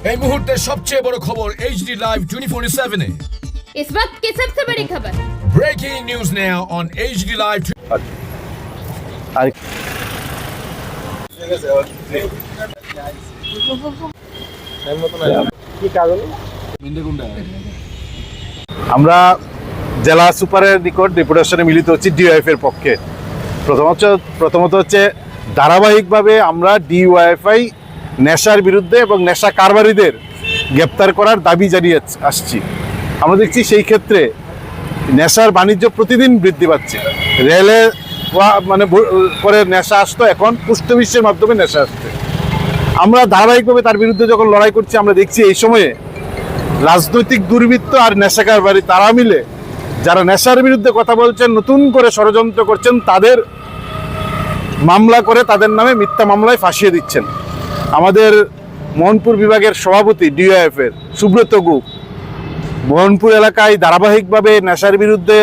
এই মুহূর্তে সবচেয়ে বড় খবর HD Live 24/7 এ इस वक्त की सबसे बड़ी खबर। Breaking news now on HD Live। আমরা জেলা সুপারের নিকট ডেপুটেশনে মিলিত হচ্ছি ডিওয়াইএফ এর পক্ষে। প্রথমত হচ্ছে ধারাবাহিকভাবে আমরা ডিওয়াইএফআই নেশার বিরুদ্ধে এবং নেশা কারবারিদের গ্রেপ্তার করার দাবি জানিয়ে আসছি। আমরা দেখছি সেই ক্ষেত্রে নেশার বাণিজ্য প্রতিদিন বৃদ্ধি পাচ্ছে। রেলে মানে করে নেশা আসতো, এখন পুষ্টবিশ্বের মাধ্যমে নেশা আসছে। আমরা ধারাবাহিকভাবে তার বিরুদ্ধে যখন লড়াই করছি, আমরা দেখছি এই সময়ে রাজনৈতিক দুর্বৃত্ত আর নেশা কারবারি তারা মিলে যারা নেশার বিরুদ্ধে কথা বলছেন, নতুন করে ষড়যন্ত্র করছেন, তাদের মামলা করে তাদের নামে মিথ্যা মামলায় ফাঁসিয়ে দিচ্ছেন। আমাদের মোহনপুর বিভাগের সভাপতি ডিওয়াইএফ এর সুব্রত গুপ মোহনপুর এলাকায় ধারাবাহিকভাবে নেশার বিরুদ্ধে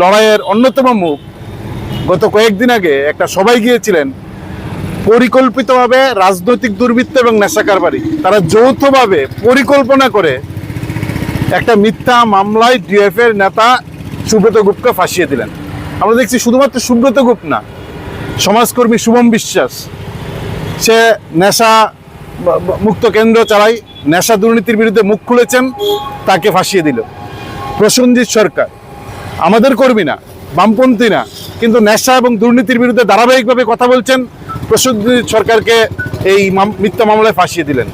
লড়াইয়ের অন্যতম মুখ। গত কয়েকদিন আগে একটা সভায় গিয়েছিলেন। পরিকল্পিতভাবে রাজনৈতিক দুর্বৃত্ত এবং নেশা কারবারি তারা যৌথভাবে পরিকল্পনা করে একটা মিথ্যা মামলায় ডিওয়াইএফ এর নেতা সুব্রত গুপকে ফাঁসিয়ে দিলেন। আমরা দেখছি শুধুমাত্র সুব্রত গুপ না, সমাজকর্মী শুভম বিশ্বাস, সে নেশা মুক্ত কেন্দ্র চালায়, নেশা দুর্নীতির বিরুদ্ধে মুখ খুলেছেন, তাকে ফাঁসিয়ে দিল। প্রসেনজিৎ সরকার আমাদের কর্মী না, বামপন্থী না, কিন্তু নেশা এবং দুর্নীতির বিরুদ্ধে ধারাবাহিকভাবে কথা বলছেন, প্রসেনজিৎ সরকারকে এই মিথ্যা মামলায় ফাঁসিয়ে দিলেন।